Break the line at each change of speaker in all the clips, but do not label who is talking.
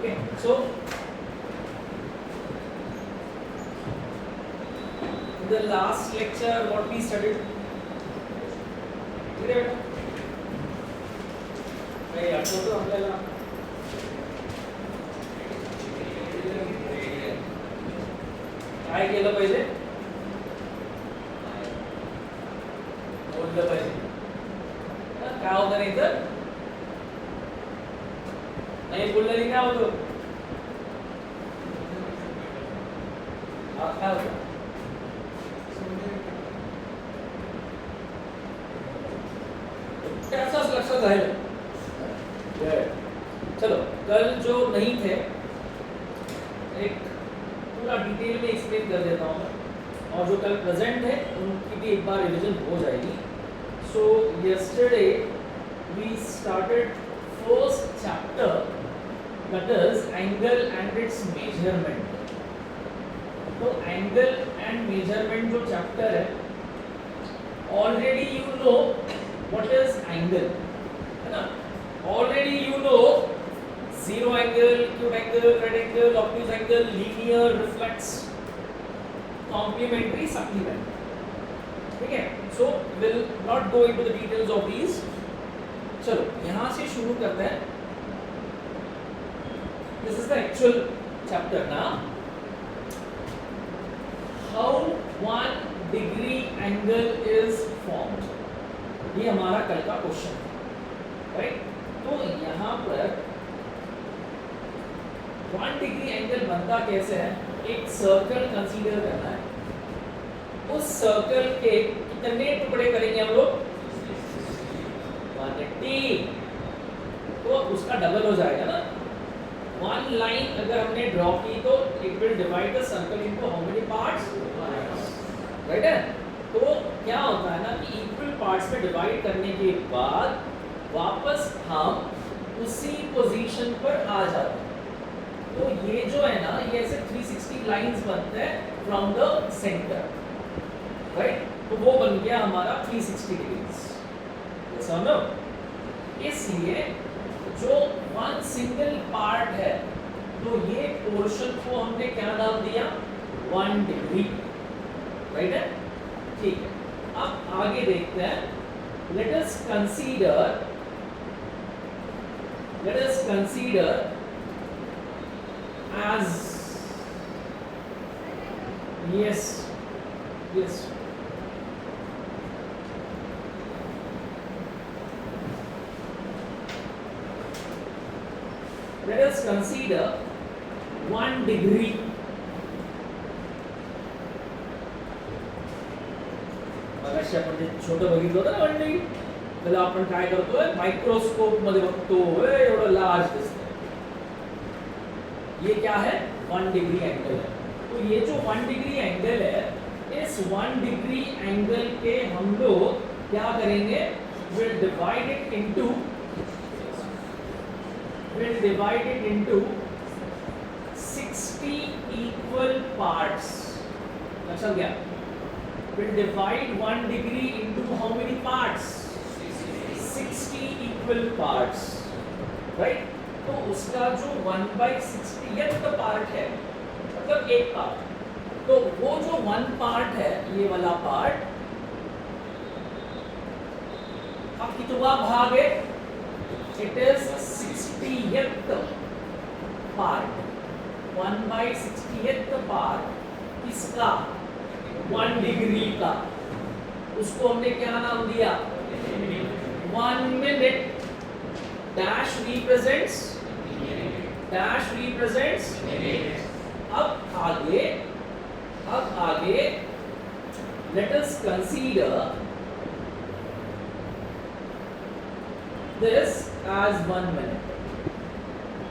Okay, so in the last lecture what we studied, ठीक है बेटा? नहीं आठवतो आपल्याला काय केलं पाहिजे? बोललं पाहिजे. काय होतं नाही तर नाही बोललं काय होतं? काय होतं? कैसा लक्षात राहिलं? चलो कल जो नहीं थे एक पूरा डिटेल में एक्सप्लेन कर देता हूँ और जो कल प्रेजेंट है उनकी भी एक बार रिवीजन हो जाएगी. So yesterday we started first chapter that is angle and its measurement. तो एंगल एंड मेजरमेंट जो चैप्टर है already you know what is angle, है ना? Already you know zero angle, acute angle, right angle, obtuse angle, linear, reflex, complementary, supplement. ठीक है? So we'll not go into the details of these. चलो यहाँ से शुरू करते हैं. This is the actual chapter now. How 1 degree angle is formed. ये हमारा कल का क्वेश्चन है, राइट? तो यहाँ पर 1 डिग्री एंगल बनता कैसे है? एक सर्कल कंसीडर करना है. उस सर्कल के कितने टुकड़े करेंगे हम लोग? 180. तो उसका डबल हो जाएगा ना. 1 लाइन अगर हमने ड्रॉ की तो it will divide the circle into how many parts? Right है? तो क्या होता है ना कि इक्वल पार्ट्स में डिवाइड करने के बाद वापस हम उसी पोजीशन पर आ जाते हैं. तो ये जो है ना ये ऐसे 360 लाइंस बनते हैं फ्रॉम द सेंटर, राइट? तो वो बन गया हमारा 360 डिग्रीज. समझो? इसलिए जो वन सिंगल पार्ट है तो ये पोर्शन को हमने क्या नाम दिया? 1 डिग्री, राइट है? ठीक है. अब आगे देखते हैं. Late us consider as yes let us consider 1 degree. मगाशी आपण जे छोटं बघितलं होतं ना 1 डिग्री, त्याला आपण काय करतोय? मायक्रोस्कोप मध्ये बघतो, एवढं लार्ज दिसतं. ये क्या है? 1 डिग्री एंगल है. तो ये जो 1 डिग्री एंगल है, इस 1 डिग्री एंगल के हम लोग क्या करेंगे? Will divide it into 60 equal parts. अच्छा क्या? Will divide 1 degree into how many parts? 60 equal parts, right? तो उसका जो 1/60th पार्ट है, मतलब एक पार्ट, तो वो जो 1 पार्ट है, ये वाला पार्ट का कितना भाग है? It is 60th part. 1/60th part किसका? 1 डिग्री का. उसको हमने क्या नाम दिया? 1 मिनट. डैश रिप्रेजेंट्स अब आगे let us consider this as 1 minute.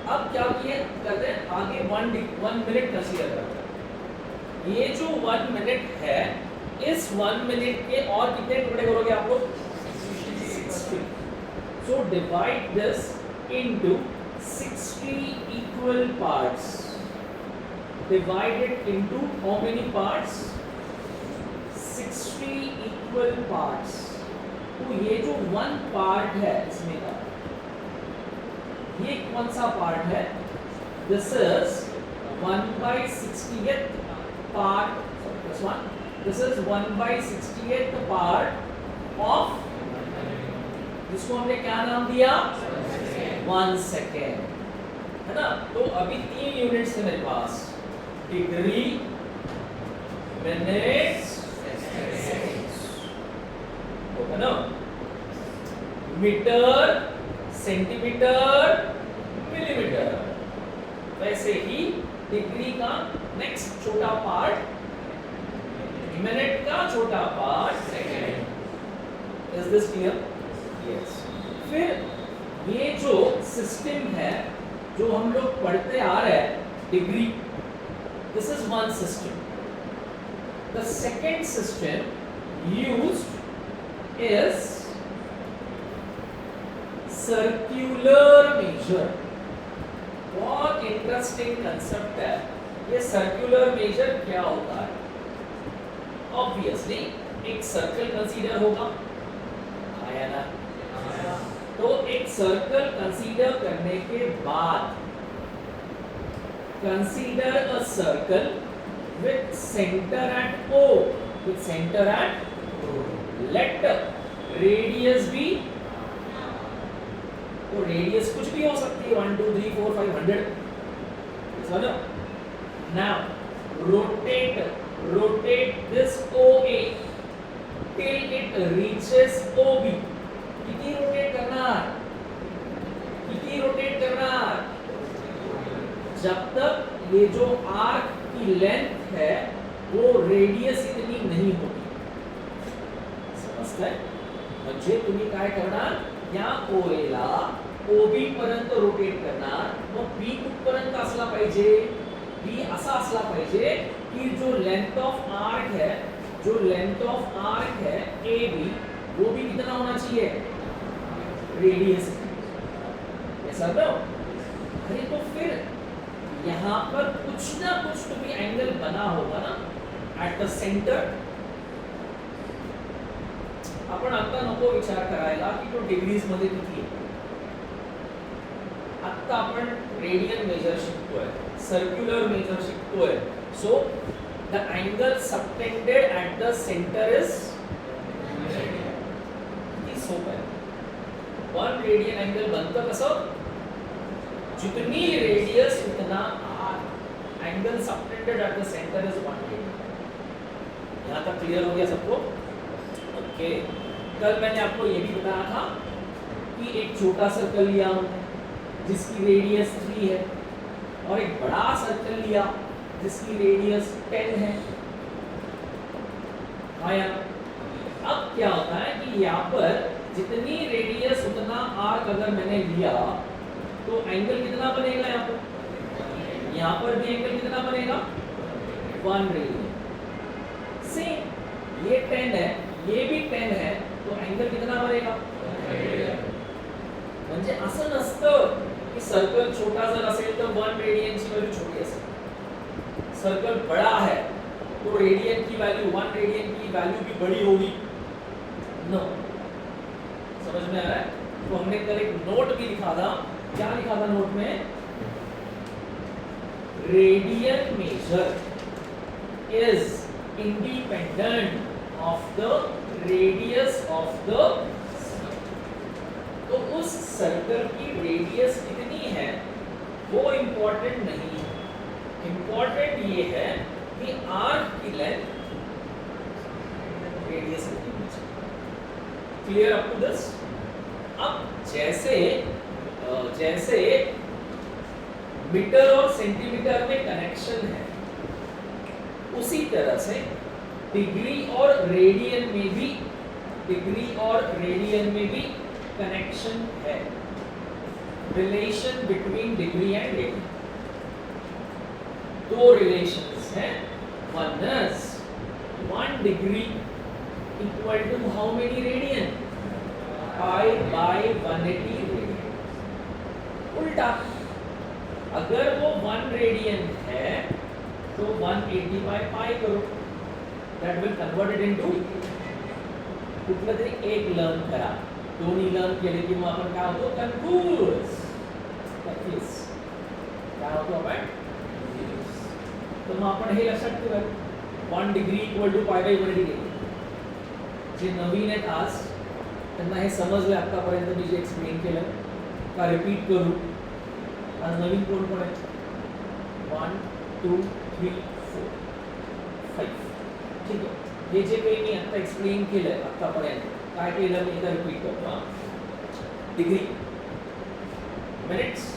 अब क्या करते हैं? आगे 1 मिनट कंसीडर करते हैं. ये जो 1 मिनट है, इस 1 मिनट के और कितने टुकड़े करोगे आप लोग? 60. So divide this into 60 equal parts. Divide it into how many parts? 60 equal parts. तो ये जो 1 पार्ट है इसमें का, ये कौन सा पार्ट है? this is 1/60th part, sorry, this one, this is 1/60th part of, जिसको हमने क्या नाम दिया, 1 सेकेंड, है ना। तो अभी 3 यूनिट्स है मेरे पास, डिग्री, मिनट्स, सेकेंड्स, है ना। Metre, centimetre, millimetre. वैसे ही डिग्री का नेक्स्ट छोटा पार्ट, मिनट का छोटा part second. Is this clear? Yes. फिर ये जो सिस्टम है जो हम लोग पढ़ते आ रहे हैं, degree, this is one system. The second system used is circular measure. बहुत इंटरेस्टिंग कंसेप्ट है ये। सर्कुलर मेजर क्या होता है? ऑब्वियसली एक सर्कल कंसीडर होगा, आया ना। तो एक सर्कल कंसीडर करने के बाद, consider a circle with centre at O, with centre at, let radius be, तो रेडियस कुछ भी हो सकती है, 1 2 3 4 5 100, समझो। Now rotate this OA till it reaches OB। कितनी रोटेट करना है? कितनी रोटेट करना है? जब तक ये जो आर्क की लेंथ है वो रेडियस इतनी नहीं होती, समझते? म्हणजे तुम्ही काय करणार, या OA ला OB पर्यंत रोटेट करणार, मग B कुठपर्यंत असला पाहिजे? B असा असला पाहिजे कि जो लेंथ ऑफ आर्क है, जो लेंथ ऑफ आर्क है AB, वो भी कितना होना चाहिए? रेडियस। ऐसा तो अरे तो फिर यहाँ पर कुछ ना कुछ तो भी एंगल बना होगा ना एट द सेंटर। आपण आता नको विचार करायला की तो डिग्रीज मध्ये किती आहे। आता आपण रेडियन मेजर शिकतोय, सर्क्युलर मेजर शिकतोय। So the angle subtended at the centre is, किती सोपं आहे। 1 रेडियन एंगल बनतं कसं? जितनी रेडियस उतना R. Angle subtended at the centre is 1 radian. यहाँ तक क्लियर हो गया सबको? ओके। कल मैंने आपको ये भी बताया था कि एक छोटा सर्कल लिया हमने जिसकी रेडियस 3 है, और एक बड़ा सर्कल लिया जिसकी रेडियस 10 है। हाँ यार, अब क्या होता है कि यहाँ पर जितनी रेडियस उतना आर्क अगर मैंने लिया तो एंगल कितना बनेगा? यहाँ पर, यहाँ पर भी एंगल कितना बनेगा? 1 रेडियन। सेम ये 10 है, ये भी 10 है, तो एंगल कितना बनेगा? म्हणजे असं नसतं की सर्कल छोटा जर असेल तर 1 रेडियनची व्हॅल्यू छोटी असेल, सर्कल बड़ा है तो रेडियन की वैल्यू, 1 रेडियन की वैल्यू भी बड़ी होगी। नो, समझ में आ रहा है? तो हमने कल एक नोट भी लिखा था। क्या लिखा था नोट में? Radian major is independent of the radius of the, तो उस सर्कल की रेडियस कितनी है वो इंपॉर्टेंट नहीं है। इंपॉर्टेंट ये है कि आर्क की लेंथ रेडियस कितनी है। Clear up to this? अब जैसे जैसे मीटर और सेंटीमीटर में कनेक्शन है, उसी तरह से डिग्री और रेडियन में भी, डिग्री और रेडियन में भी कनेक्शन है। Relation between degree and radian, दो रिलेशंस हैं। One is 1 degree equal to how many radian? Pi by 180 radian. उल्टा, अगर वो 1 रेडियन है तो 180 बाय पाई करो, दैट विल कन्वर्टेड इनटू, कुठलं तरी एक लर्न करा, दोन्ही लर्न केले की मग आपण काय होतो? कन्फ्यूज. काय होतो आपण तर मग आपण हे लक्षात ठेवूया 1 degree equal to pi by 1 degree जे नवीन आहेत आज त्यांना हे समजलं आतापर्यंत मी जे एक्सप्लेन केलं का रिपीट करू आज नवीन कोण कोण आहे 1 2 3 4 5 ठीक आहे हे जे काही मी आता एक्सप्लेन केलं आतापर्यंत काय केलं मी एकदा रिपीट करतो डिग्री मिनिट्स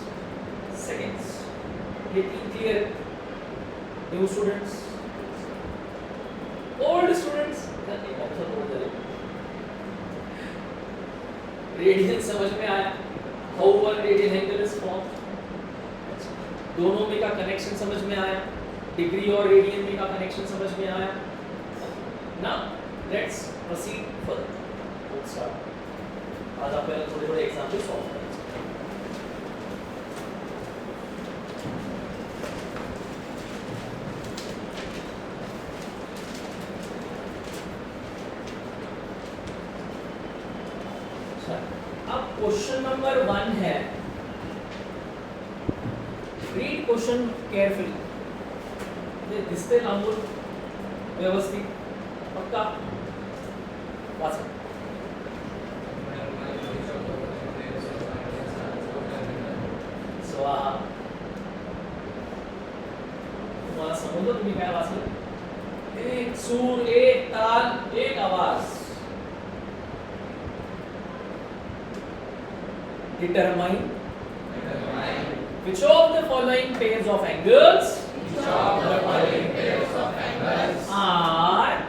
सेकंड्स ये तीन clear new students old students radian समझ में आया how one radian angle is formed दोनों में का कनेक्शन समझ में आया डिग्री और रेडियन में का कनेक्शन समझ में आया now let's proceed further let's start आज आपल्याला थोड़े थोड़े एग्जांपल सॉल्व करेंगे अब क्वेश्चन नंबर 1 है रीड क्वेश्चन केयरफुली दिसते लांबून व्यवस्थित पक्का वाचा स्वाहा तुम्हाला समजलं तुम्ही काय वाचलं एक सूर एक ताल एक आवाज determine which of the following pairs of angles are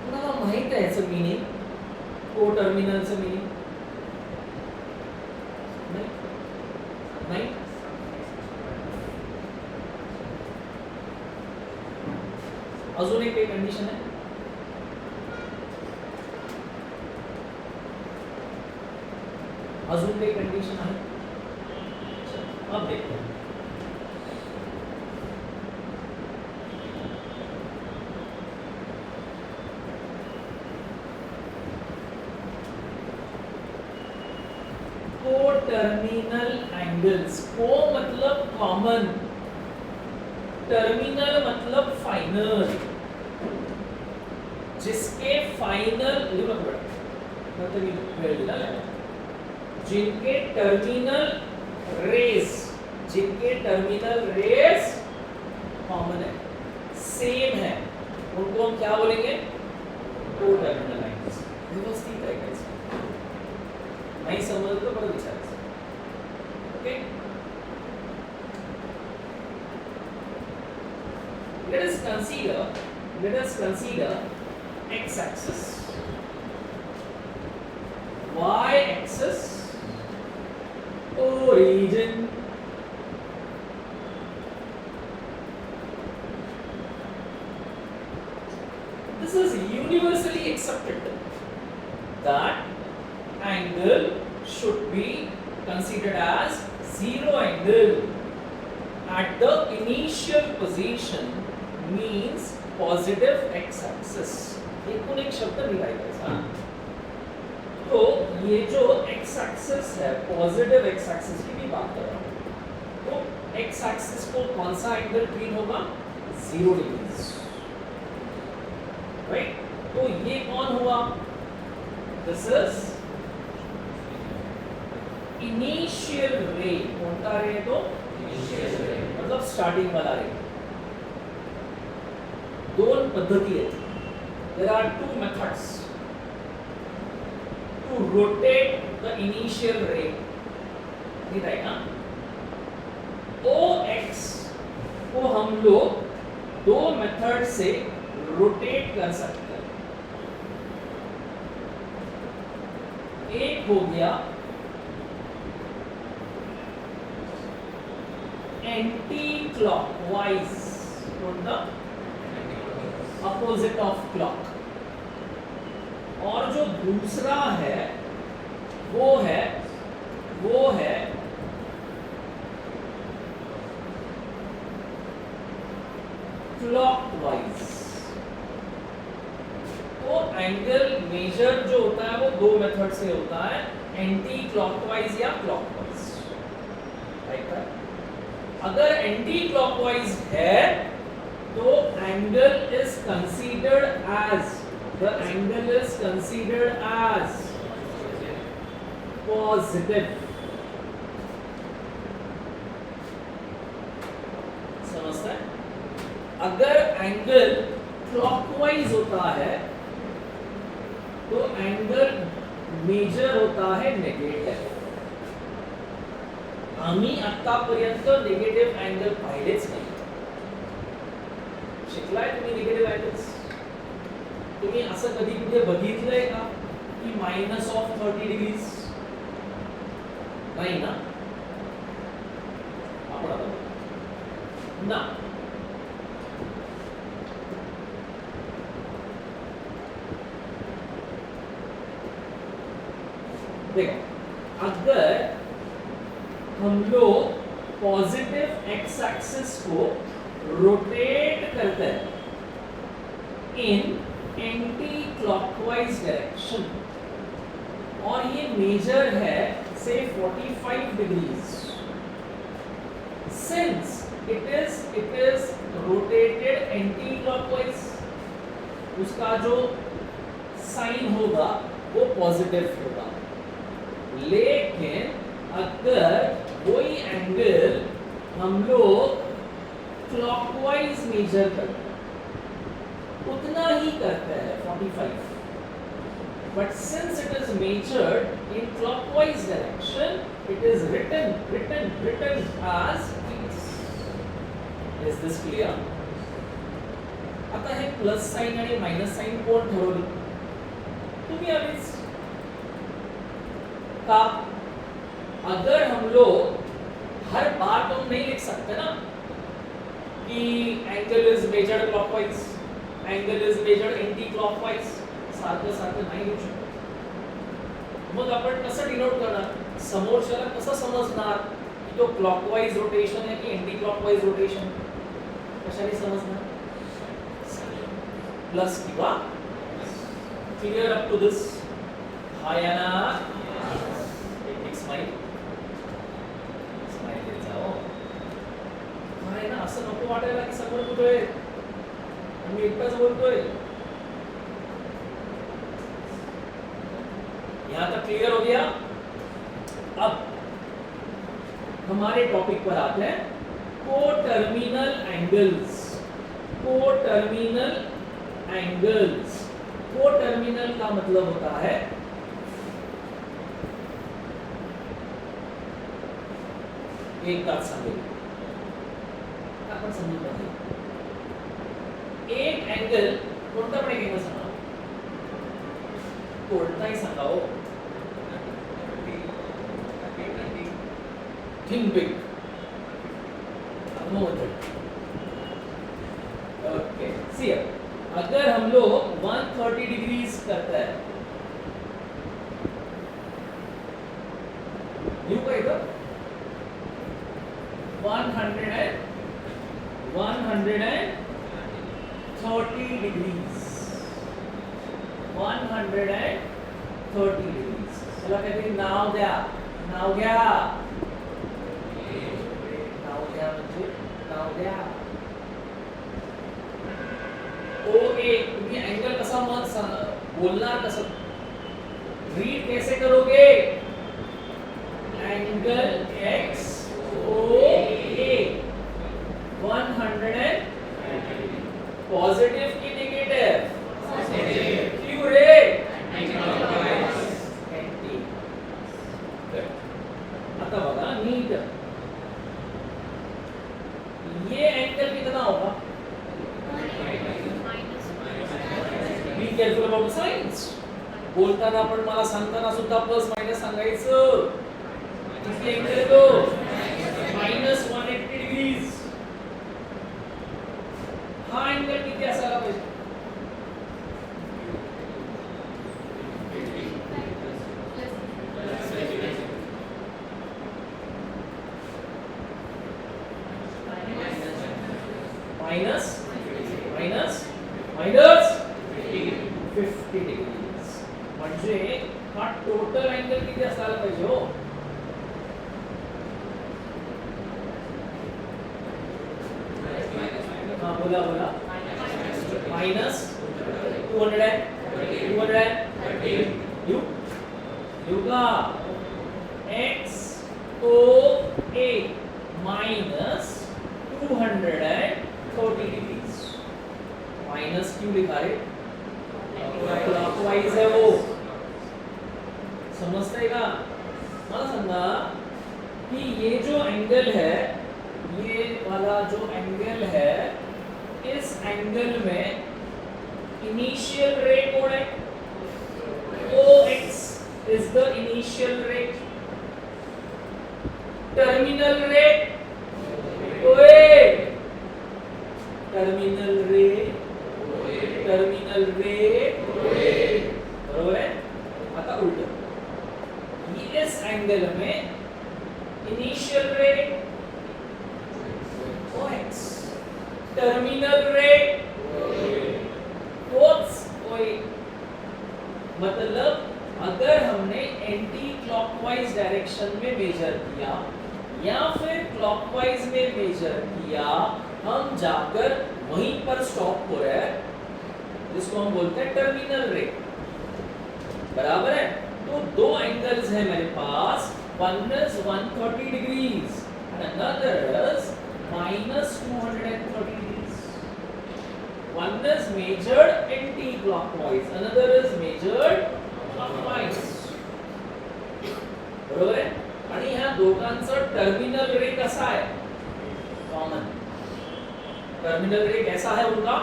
कुणाला माहित आहे याचं मीनिंग कोटर्मिनलचं मीनिंग नाही अजून एक कंडीशन है अजून काही कंडीशन आहे अब देखते हैं कोटर्मिनल एंगल्स को मतलब कॉमन टर्मिनल मतलब फाइनल जिसके फाइनल जिनके टर्मिनल रेस कॉमन है सेम है उनको हम क्या बोलेंगे कोटर्मिनल लाइंस व्यवस्थित है कैसे नहीं समझ तो बड़ा विचार okay let us consider x axis y axis origin this is universally accepted that angle should be considered as zero angle at the initial position means positive x axis एक शब्द लिखा है तो ये जो x axis है positive x axis की भी बात कर रहा हूं तो x axis को कौन सा एंगल ट्रीट होगा 0 डिग्री राइट तो ये कौन हुआ दिस इज इनिशियल रे कौन सा रे तो इनिशियल रे मतलब स्टार्टिंग वाला रे दोन पद्धति है there are two methods to rotate the initial ray ठीक है ना OX को हम लोग दो मेथड से रोटेट कर सकते हैं एक हो गया एंटी क्लॉकवाइज मतलब अपोजिट ऑफ क्लॉक और जो दूसरा है वो है क्लॉकवाइज तो तो एंगल मेजर जो होता है वो दो मेथड से होता है, एंटी क्लॉकवाइज या क्लॉकवाइज। राइट है? अगर एंटी क्लॉकवाइज है तो angle is considered as the angle is considered as positive. समझते हैं? अगर एंगल क्लॉकवाइज होता है तो एंगल मेजर होता है नेगेटिव। आम्ही आतापर्यंत निगेटिव्ह अँगल पाहिलेच नाही। शिकलाय तुम्ही निगेटिव्ह अँगल्स? तुम्ही असं कधी कुठे बघितलंय का की -30 डिग्रीज? नाही ना? आपण आता ना देखो, अगर हम लोग पॉजिटिव एक्स एक्सिस को रोटेट करते हैं इन एंटी क्लॉकवाइज डायरेक्शन और ये मेजर है से 45 degrees, since it is rotated anti clockwise, उसका जो साइन होगा वो पॉजिटिव होगा। लेकिन अगर कोई एंगल हम लोग क्लॉकवाइज मेजर करते हैं उतना ही करते हैं 45, but since it is measured in clockwise direction it is written as this. Is this clear? आता हे प्लस साइन आणि माइनस साइन कोण ठरवली? तुम्ही आधीच का? अगर हम लोग हर बार तो नहीं लिख सकते ना कि angle is measured clockwise, angle is measured anti clockwise, सारखं सारखं नाही लिहू शकत। मग आपण कसं डिनोट करणार? समोरच्याला कसं समजणार की तो क्लॉकवाइज रोटेशन आहे की एंटी क्लॉकवाइज रोटेशन? कशाने समजणार? प्लस किंवा क्लियर अप टू दिस? हाय ना? एक स्माइल देत जाओ। हाय ना, असं नको वाटायला की समोर कुठे मी एकटाच बोलतोय। यहां तक क्लियर हो गया? अब हमारे टॉपिक पर आते हैं, coterminal angles. Coterminal angles, coterminal का मतलब होता है एक बात समझिए, आपण समजून घ्या। एक एंगल कोणता पण एक एंगल सांगा, कोणताही सांगा हो। थिंक बिग, ओके सी, अगर हम लोग 130 डिग्रीज करते हैं, यू का इधर 130 डिग्रीज, 130 डिग्रीज। चला कहते हैं नाव द्या, नाव घ्या, नाव घ्या म्हणजे नाव द्या। ओ ए, तुम्ही एंगल कसा बोलणार, कसं रीड कैसे करोगे? एंगल एक्स ओ ए 100 पॉजिटिव की नेगेटिव? पॉजिटिव। क्यों रे? एंटी। आता बघा नीट, ये एंगल कितना होगा? Be careful about signs. बोलताना आपण मला सांगताना सुद्धा प्लस मायनस सांगायचं। किती एंगल आहे तो? -180 डिग्रीज। हा एंगल किती असायला पाहिजे? माइनस 50 50 डिग्रीज म्हणजे हा टोटल अँगल किती असायला पाहिजे हो? हाँ बोला बोला माइनस 200 यू का x को a माइनस 230 डिग्रीज माइनस क्यों लिखा रे? क्लॉकवाइज है वो, समझते का? मला सांगा कि ये जो एंगल है, ये वाला जो एंगल है, इस एंगल में इनिशियल रे कौन है? OX is the initial rate. Terminal rate ओए, टर्मिनल रेट बरोबर है? आता उल्ट इस एंगल में initial rate OX, terminal rate OY। मतलब अगर हमने एंटी क्लॉकवाइज डायरेक्शन में मेजर किया या फिर क्लॉकवाइज में मेजर किया, हम जाकर वहीं पर स्टॉप हो रहे हैं, जिसको हम बोलते हैं टर्मिनल रेट, बराबर है? तो दो एंगल्स हैं मेरे पास, one is 130 degrees and another is minus 230 degrees. One is measured anti-clockwise, another is measured clockwise. बरोबर आहे? आणि ह्या दोघांचं टर्मिनल रे कसा आहे? कॉमन। टर्मिनल रे कैसा है उनका?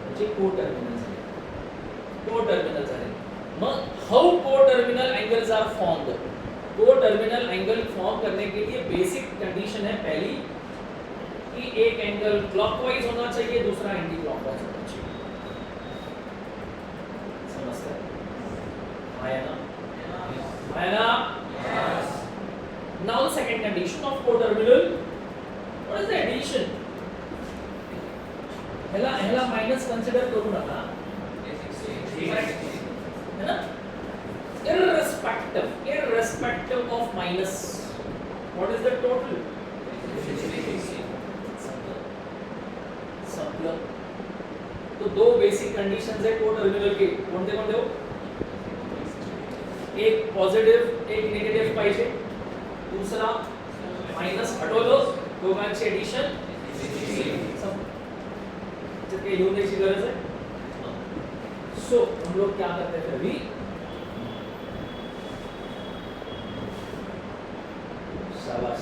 म्हणजे को-टर्मिनल झाले। को-टर्मिनल झाले। मग how coterminal angles are formed? Coterminal angle form करने के लिए बेसिक कंडीशन है पहली कि एक एंगल क्लॉकवाइज होना चाहिए, दूसरा एंटी क्लॉकवाइज होना चाहिए। समझते हैं? आया ना? Yes. Now second condition of co-terminal. What is the addition? हेला माइनस कंसीडर करू नका, है ना? Irrespective of minus, what is the total? Simpler. तो दो बेसिक कंडीशंस है को-टर्मिनल के, कोणते कोणते हो? एक पॉझिटिव्ह एक निगेटिव्ह पाहिजे, दूसरा माइनस हटवलो, दोघांची एडिशन जब के लिखने की गरज है। सो हम लोग क्या करते हैं फिर भी, शाबाश,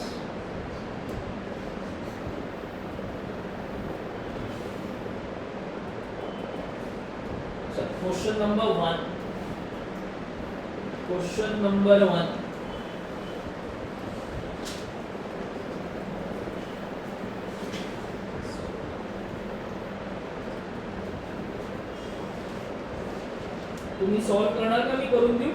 क्वेश्चन नंबर 1 तुम्ही सॉल्व करणार का? मी करून देऊ?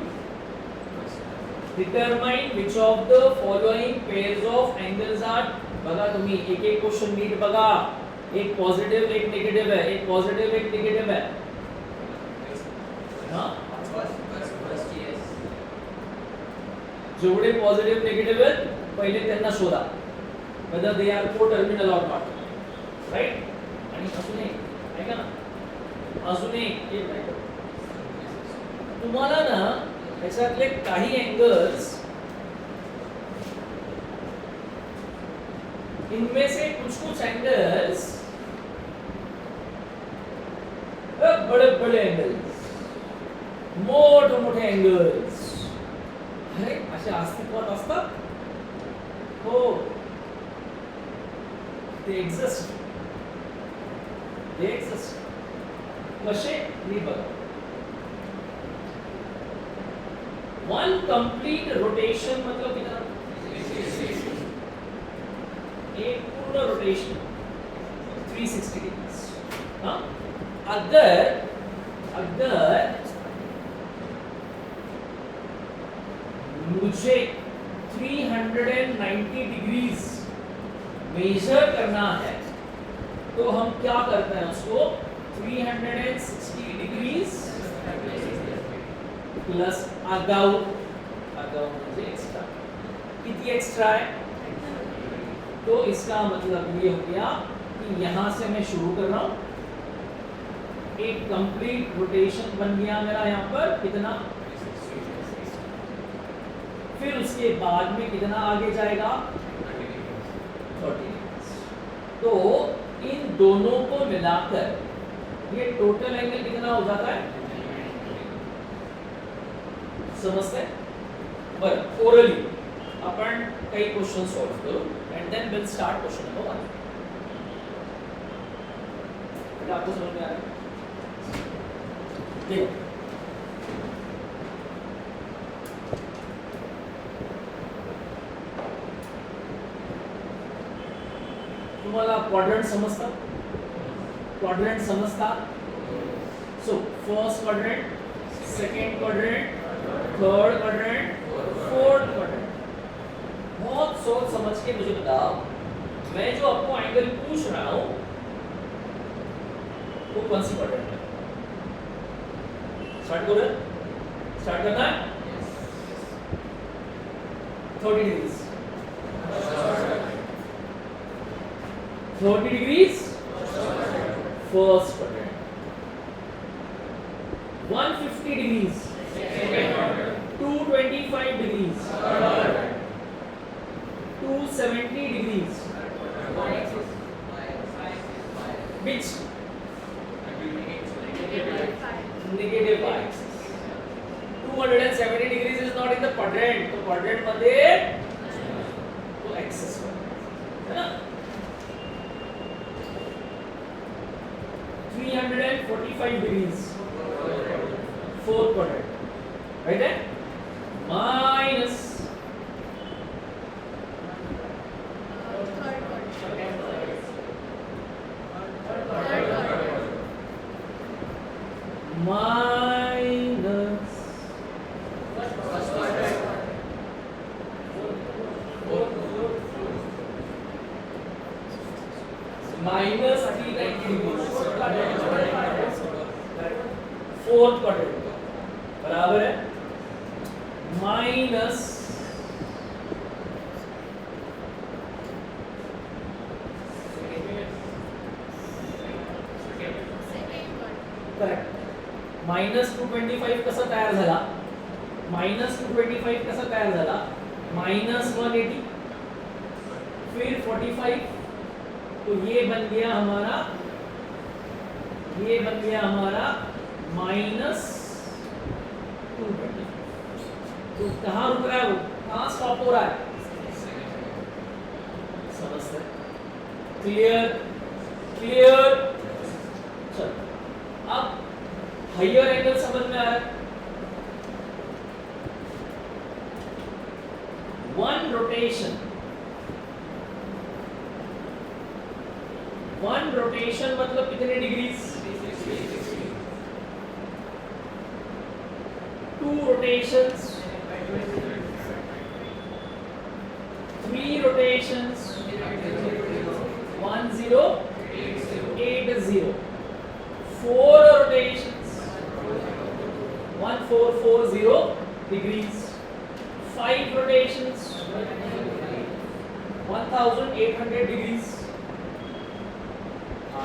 Determine which of the following pairs of angles are, बघा तुम्ही एक एक क्वेश्चन नीट बघा, एक पॉझिटिव्ह एक निगेटिव्ह आहे, एक पॉझिटिव्ह एक निगेटिव्ह आहे, हां? जेवढे पॉझिटिव्ह निगेटिव्ह आहेत पहिले त्यांना शोधा, whether they are co-terminal or not, right? आणि अजून एक ऐका ना, अजून एक तुम्हाला ना याच्यातले काही एंगल्स, इनमें से कुछ एंगल्स बड़े बड़े एंगल्स, मोठे मोठे एंगल्स अरे असे अस्तित्वात असतात हो, ते एक्झिस्ट कसे? मी बघा, वन कंप्लीट रोटेशन मतलब कितना? एक पूर्ण रोटेशन 360 डिग्रीज। हाँ, अगर मुझे 390 डिग्रीज मेजर करना है तो हम क्या करते हैं, उसको 360 degrees प्लस अगाऊ म्हणजे एक्स्ट्रा, कितनी एक्स्ट्रा है? तो इसका मतलब ये हो गया कि यहां से मैं शुरू कर रहा हूं, एक कंप्लीट रोटेशन बन गया मेरा यहाँ पर कितना, फिर उसके बाद में कितना आगे जाएगा 30 तो इन दोनों को मिलाकर ये टोटल एंगल कितना हो जाता है, समझते हैं? बरं, ओरली अपन कई क्वेश्चन सॉल्व करू and then will start question number 1. आपको समझ में आ रहा है? देखो तुम्हाला क्वाड्रंट समजता? So first quadrant, second quadrant, third quadrant, fourth quadrant. बहुत सोच समझ के मुझे बताओ, मैं जो आपको एंगल पूछ रहा हूं वो कौन सी क्वाड्रंट है? स्टार्ट करो, स्टार्ट करना है 30 degrees, 30 degrees first quadrant, 150 degrees second quadrant, 225 degrees third quadrant, 270 degrees which negative y-axis, 270 degrees is not in the quadrant, तो quadrant मध्ये तो axis है ना, 345 degrees fourth quadrant, right there, minus minus 390 degrees fourth quadrant बराबर है minus correct minus 225 कसा तयार झाला, माइनस 225 कसा तयार झाला, माइनस 180 फिर 45, तो ये बन गया हमारा माइनस 225. तो कहाँ रुक रहा है वो, कहाँ स्टॉप हो रहा है, समझते हैं? क्लियर? चलो अब हायर एंगल समझ में आ रहा है. वन रोटेशन मतलब कितने degrees, 2 rotations, 3 rotations, 1080, 4 rotations, 1440 degrees, 5 rotations, 1800 degrees.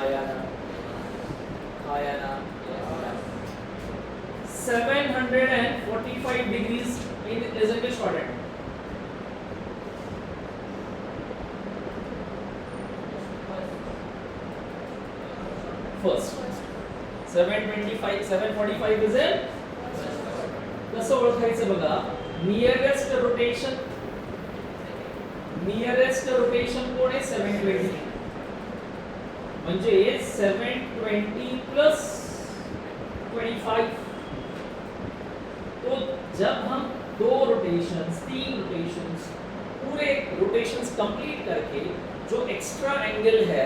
आया ना 745 degrees is in which quadrant? First. 745 is in कसं ओळखायचं बघा, नियरेस्ट रोटेशन कोण आहे 720, म्हणजे 720 प्लस 25. तो जब हम 2 रोटेशंस 3 रोटेशंस पूरे रोटेशंस कंप्लीट करके जो एक्स्ट्रा एंगल है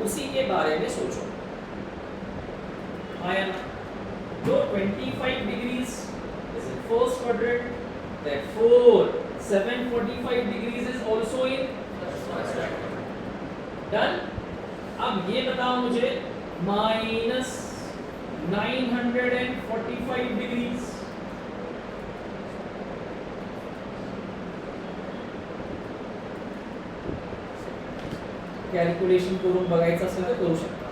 उसी के बारे में सोचो. आया ना, तो 25 degrees is in first quadrant, therefore 745 degrees is also in first quadrant. Done. अब ये बताओ मुझे माइनस 945 degrees. कॅल्क्युलेशन करून बघायचं असेल तर करू शकता.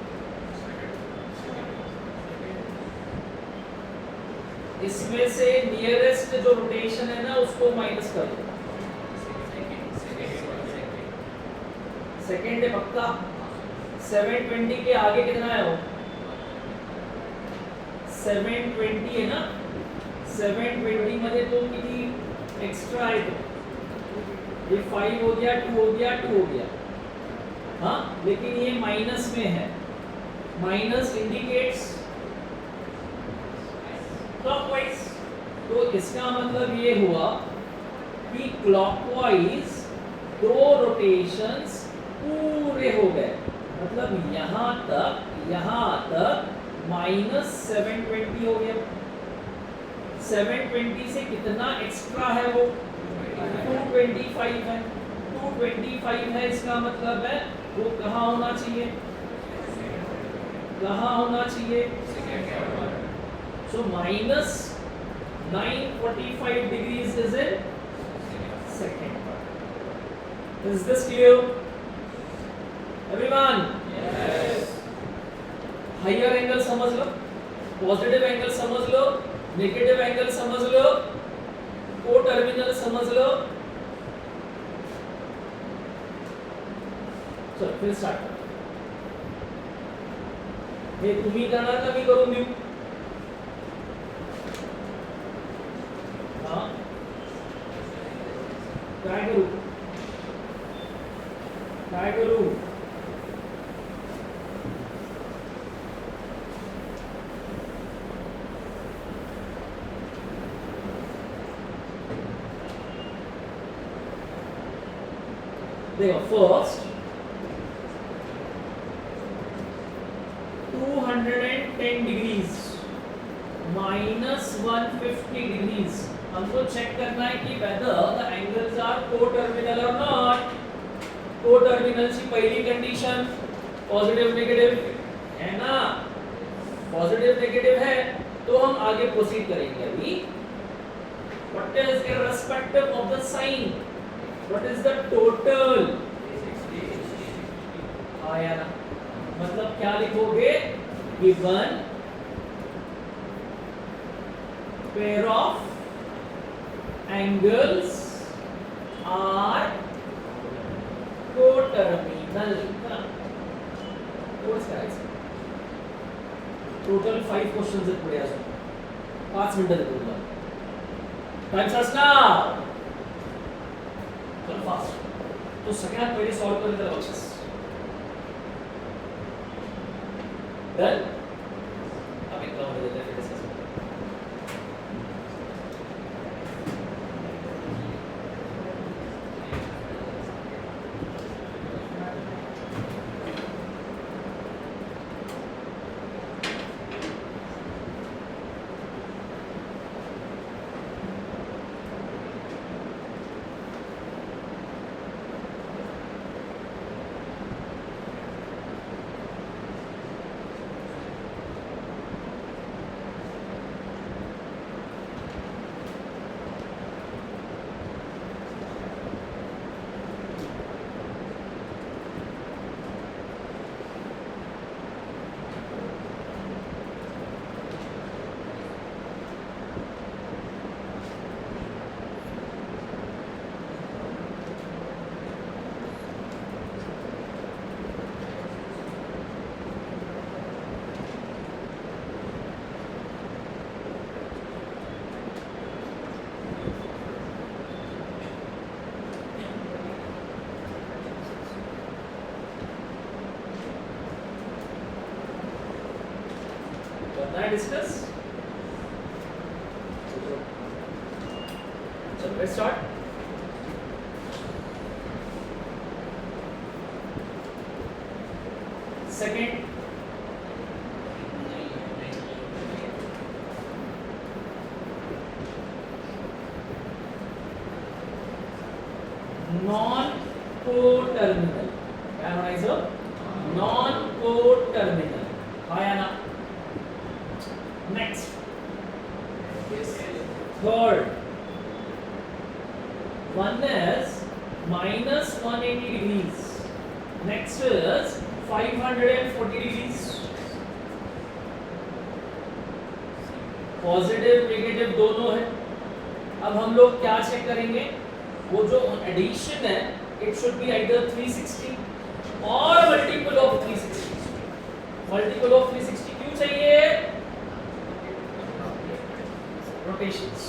इसमें से नियरेस्ट जो रोटेशन है ना उसको माइनस कर दो. सेकंड है पक्का. 720 के आगे कितना है वो? 720 है ना. 720 मध्ये तो किती एक्स्ट्रा आहे तो? ये 5 हो गया, 2 हो गया, 2 हो गया. हाँ, लेकिन ये माइनस में है. Minus indicates clockwise. तो इसका मतलब ये हुआ कि क्लॉकवाइज 2 रोटेशंस पूरे हो गए. मतलब यहाँ तक -720 हो गया. 720 से कितना एक्स्ट्रा है वो? 225 है. 225 है, इसका मतलब है वो कहाँ होना चाहिए? कहाँ होना चाहिए? So minus 945 degrees is in second part. Is this clear? Everyone? Yes. Higher angle समझ लो, positive angle समझ लो, negative angle समझ लो, co-terminal समझ लो. चलो फिर स्टार्ट. हे तुम्ही करणार का मी करून देऊ? हाँ, काय करू? काय करू? देखो फर्स्ट 210 डिग्रीज -150 डिग्रीज. हमको चेक करना है कि whether the angles are co-terminal or not. co-terminal ची पहिली कंडीशन पॉजिटिव नेगेटिव है ना. पॉजिटिव नेगेटिव है तो हम आगे प्रोसीड करेंगे. अभी what is irrespective of the sign, what is the total? आया ना. मतलब क्या लिखोगे? given pair of angles are co-terminal. Total 5 questions आहेत पुढे अजून. 5 मिनिटं देतो तुम्हाला. Time starts now. चल फास्ट. तो सगळ्यात पहिले सॉल्व करून त्याला बघशीस. डन. अब एक काम देते हैं discuss. Discuss. So let's start. Second, non co-terminal. क्या म्हणायचं? non co-terminal. हा या ना. is 540 degrees. पॉजिटिव नेगेटिव दोनों है. अब हम लोग क्या चेक करेंगे, वो जो एडिशन है इट शुड बी आइदर 360 और मल्टीपल ऑफ 360. मल्टीपल ऑफ 360 क्यों चाहिए? Rotations.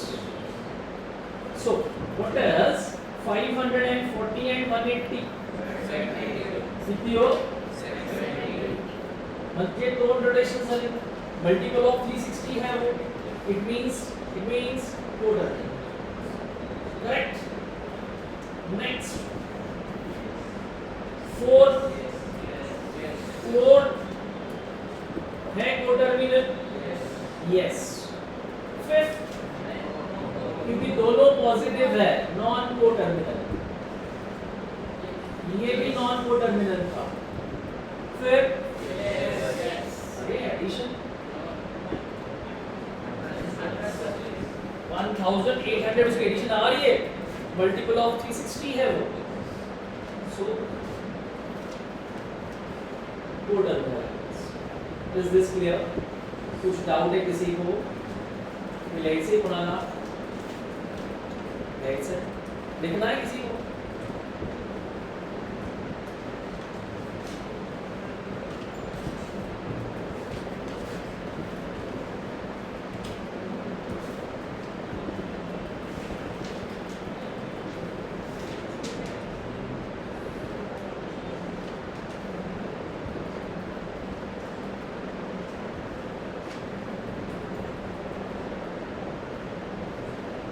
So what is 540 and 180? कितनी हो? मध्य दो रोटेशंस है, मल्टीपल ऑफ 360 है वो. It means total. Correct. Next, fourth है कोटर्मिनल. Yes. Fifth, क्योंकि दोनों पॉजिटिव है, नॉन कोटर्मिनल. ये भी नॉन कोटर्मिनल था. फिर एडिशन 1800 उसकी एडिशन आ रही है, मल्टीपल ऑफ 360 है वो. सो कोटर्मिनल. Is this clear? कुछ डाउट है किसी को? लाइट से पढ़ाना, लाइट से लिखना है किसी को?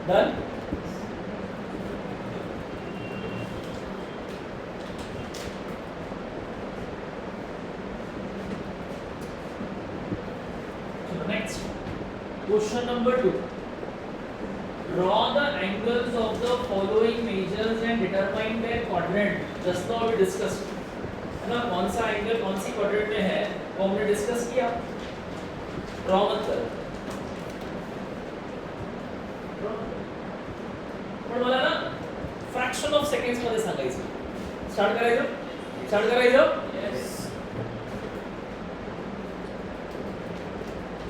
Done? So next, question number 2. Draw the angles of the following measures and determine their quadrant. Just now we discussed. है ना, कौन सा एंगल कौन सी क्वाड्रेंट में है वो हमने डिस्कस किया. ड्रॉ मत करो. पण मला ना फ्रॅक्शन ऑफ सेकंड्स मध्ये सांगायचं. स्टार्ट करायचं.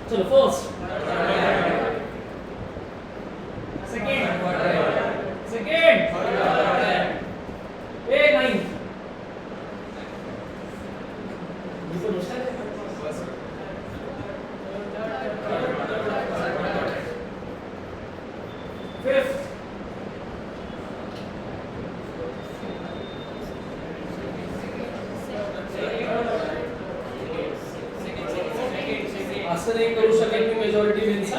चलो फर्स्ट, सेकंड, ए 9 ये तो मुश्किल है. फिफ्थ, असं नाही करू शकत मी मेजॉरिटी मीन्स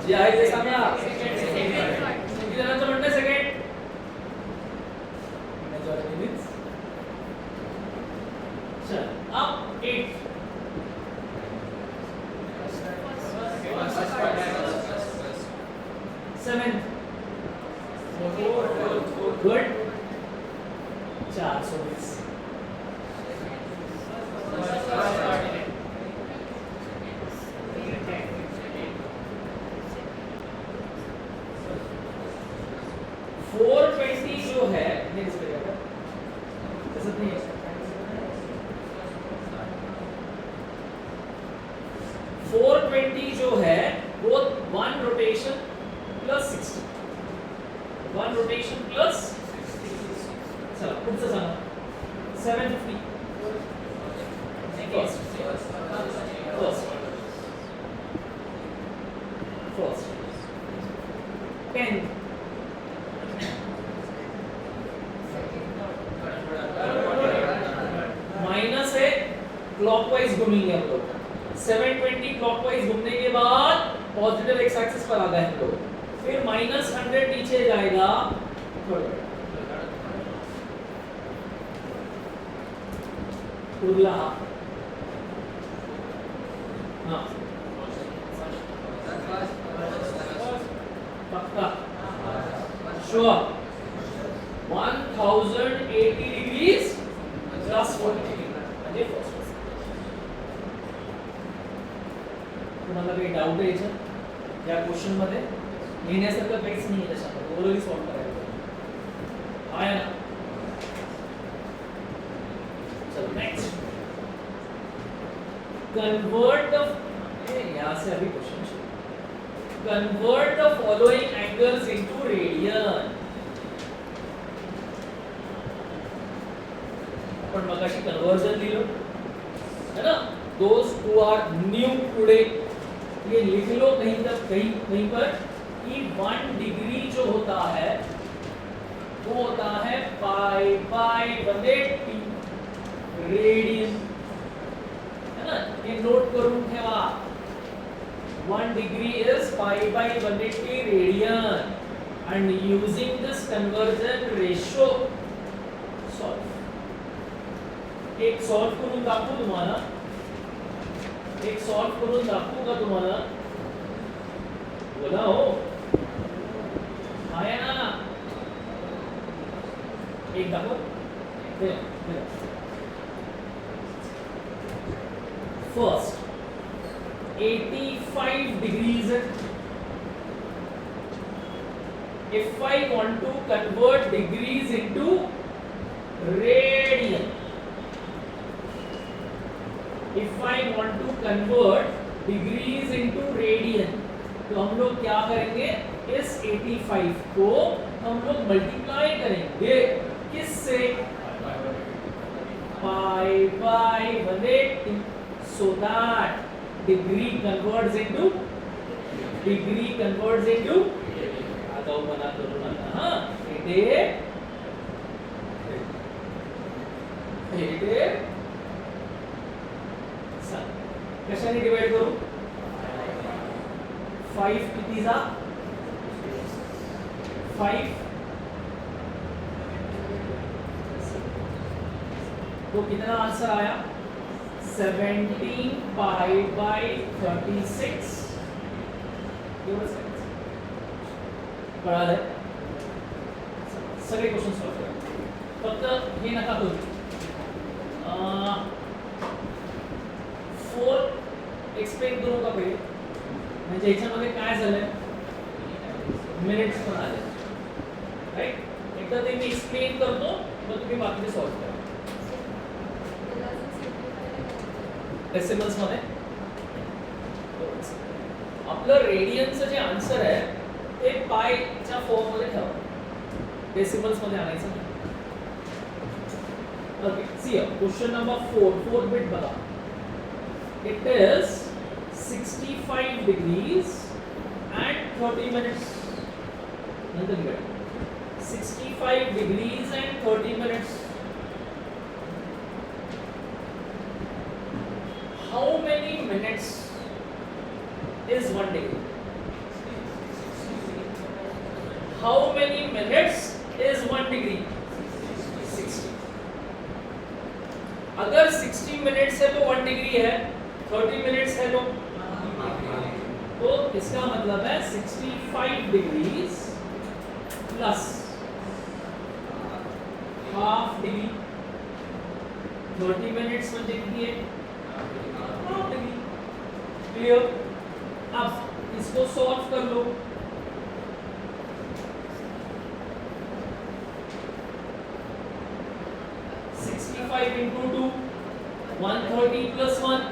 जे आहे ते सांगा. किती जणांचं म्हणणं आहे सेकंड? मेजॉरिटी मीन्स चल अप 8. Seventh, good. 420. जो है ये इस पे जाएगा, ऐसा नहीं है. 420 जो है वो 1 रोटेशन प्लस 60. 1 rotation plus 60. चला पुढचं सांगा. 750. फर्स्ट 10. माइनस है, क्लॉकवाइज घूमेंगे हम लोग. 720 क्लॉकवाइज घूमने के बाद पॉजिटिव एक्स एक्सिस पर आ गए हम लोग. फिर -100 नीचे जाएगा. उरला हाँ पक्का श्योर. 1080 डिग्रीज प्लस 40 म्हणजे फर्स्ट. तुम्हाला काही डाऊट आहे याच्यात या क्वेश्चन मध्ये? लिहिण्यासारखं काहीच नाही आहे त्याच्यामध्ये, ओरली सॉल्व करायचं आहे ना. चलो नेक्स्ट. कन्वर्ट द, यहां से अभी question, convert the following angles into radian. अपन मगाशी कन्वर्जन लिहिलो है ना. Those who are new today, ये लिख लो कहीं तक, कहीं पर कि 1 डिग्री जो होता है वो होता है पाई बाय 180 रेडियन, है ना. ये नोट करून ठेवा. 1 degree is pi by 180 radian, and using this conversion ratio solve. एक सॉल्व करून दाखवू तुम्हाला, एक सॉल्व करून दाखवू का तुम्हाला, बोला हो आया ना. एक दाखव. First 85 degrees. If I want to convert degrees into radian, if I want to convert degrees into radian, तो हम लोग क्या करेंगे, इस 85 को हम लोग मल्टीप्लाई करेंगे किससे, पाई by 180, so that degree converts into आता बना करू नका. हाँ, इथे कशाने डिवाइड करू, 5 किती जा 5, तो कितना आंसर आया, 17 pi by 36. कळा है. सगळे क्वेश्चन सॉल्व करा. फक्त हे नका करू. 4 एक्सप्लेन करू का पहिले, म्हणजे याच्यामध्ये काय झालंय, मिनिट्स पण आले. राईट. एकदा ते मी एक्सप्लेन करतो, मग तुम्ही बाकीचे सॉल्व करा. डेसिमल्स मध्ये आपलं रेडियनचं जे आन्सर आहे ते पायच्या फॉर्म मध्ये ठेवा, डेसिमल्स मध्ये आणायचं नाही. ओके, सी क्वेश्चन नंबर 4 बिट बघा. It is 65 degrees and 30 minutes. नंतर बघा 65 degrees and 30 minutes. How many minutes is 1 degree? How many minutes is 1 degree? 60. अगर 60 मिनट्स है तो 1 डिग्री है, 30 मिनट्स है तो इसका मतलब है 65 degrees plus half degree. 30 minutes में देखिए क्लियर. अब इसको सॉल्व कर लो. इंटू 2 130 प्लस 1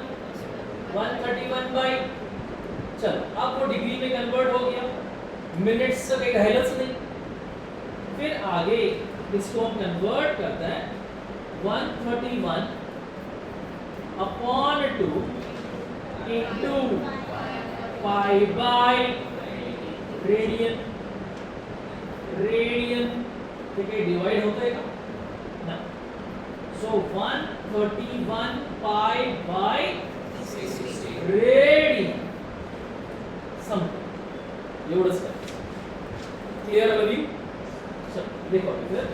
131 बाई, चलो अब वो डिग्री में कन्वर्ट हो गया, मिनट्स से कहीं राहिलंच नहीं. फिर आगे इसको हम कन्वर्ट करते हैं 131 upon 2 into pi by radian. Radian ठीक है, डिवाइड होता है ना. सो 131 पाई बाय रेडियन सम एवढंच काय. क्लियर लगी. चल देखो इधर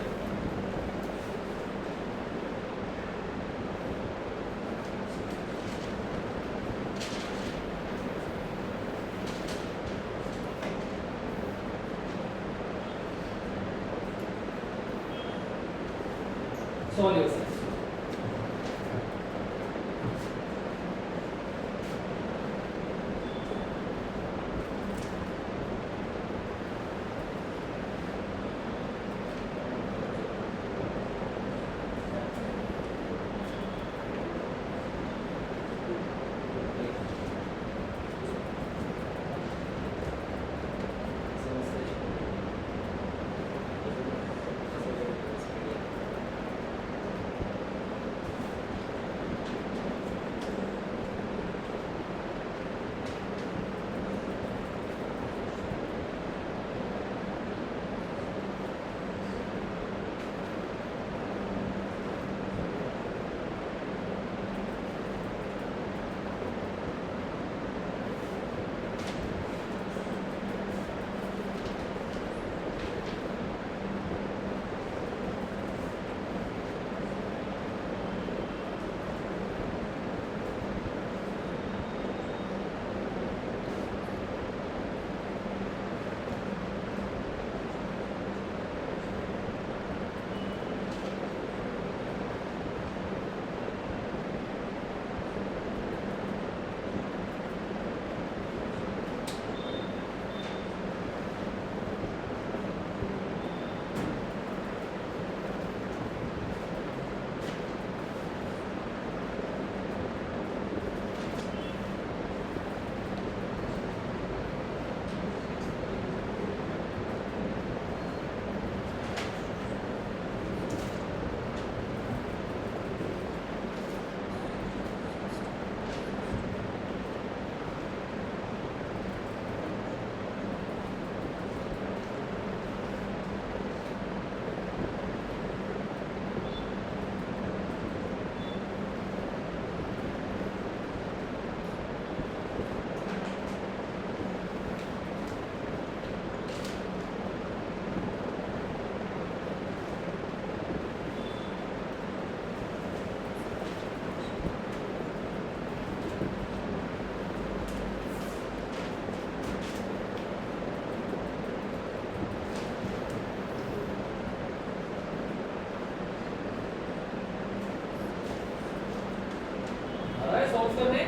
solve yourself. रहा है सॉल्व करने?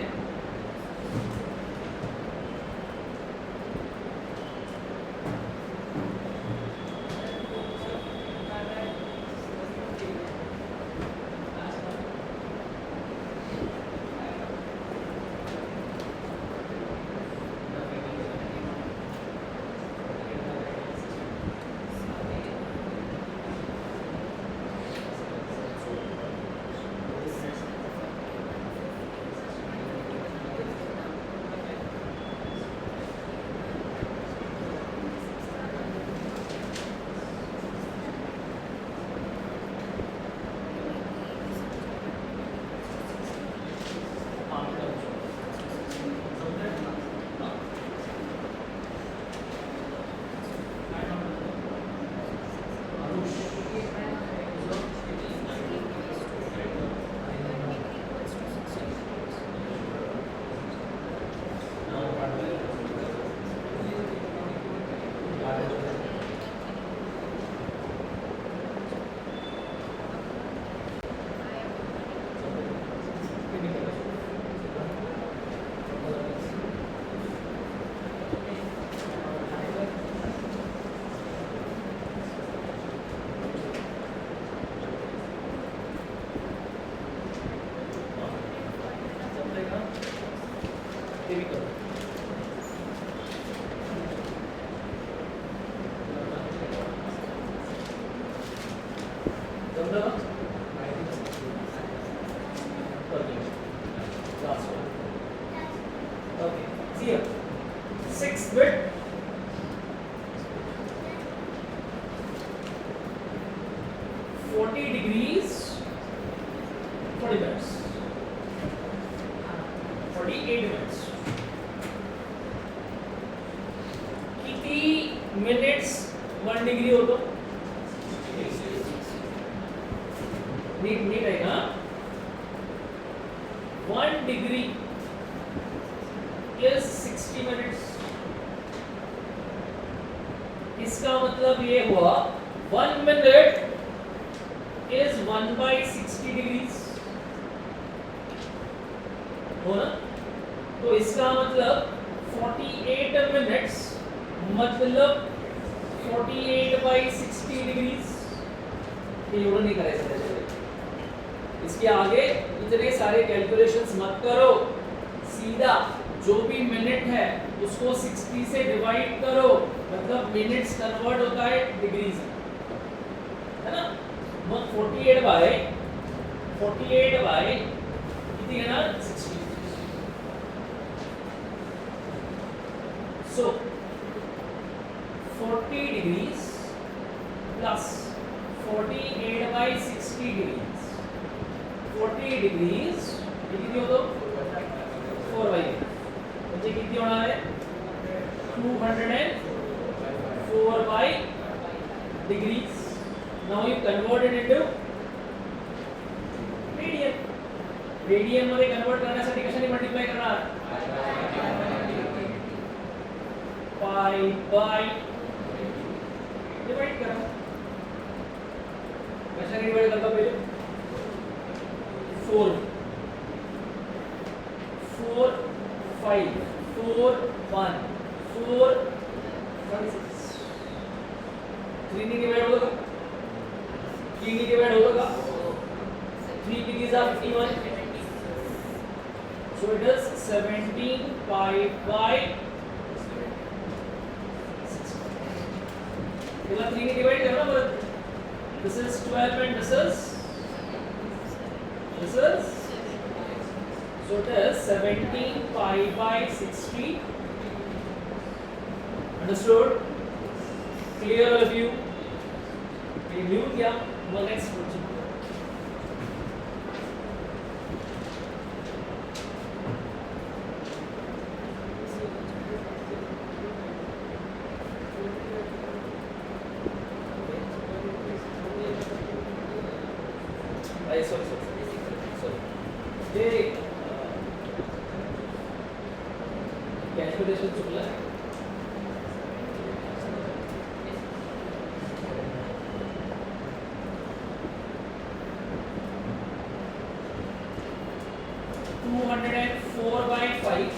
204/5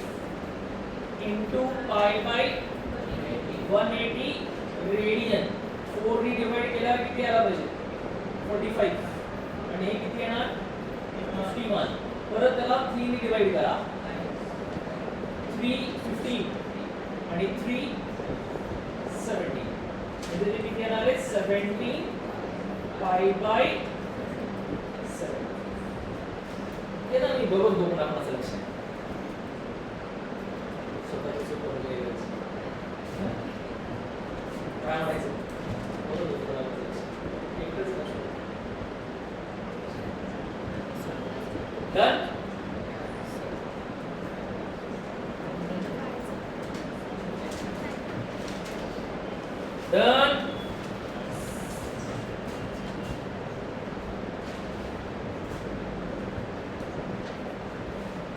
into pi by 180 रेडियन. 4 ने डिवाइड केल्यावर किती आला पाहिजे? 45. आणि हे किती येणार? 51. परत त्याला 3 ने डिवाइड करा. 315 आणि 370. म्हणजे ते किती येणार आहे? 70 pi by 7. हे ना मी बरोबर दोन आपणाचं लक्ष आहे. स्वतःचं सोपं म्हणजे काय म्हणायचं? बरोबर दोन आपणाचं लक्ष. एकच लक्ष. Done? Done?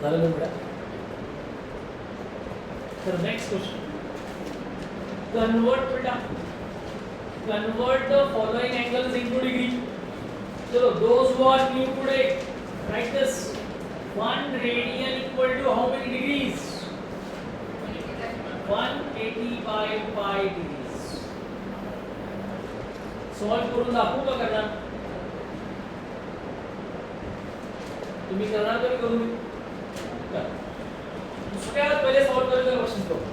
झालं ना बेटा? तर नेक्स्ट क्वेश्चन. Convert बेटा. Convert the following angles into degree. So those who are new today, write this. 1 radian equal to how many degrees? 180 by pi degrees. Solve करून दाखवू का करणार? तुम्ही करणार का मी करू? दुसऱ्यात पहिले सॉल्व करायचा क्वेश्चन करू.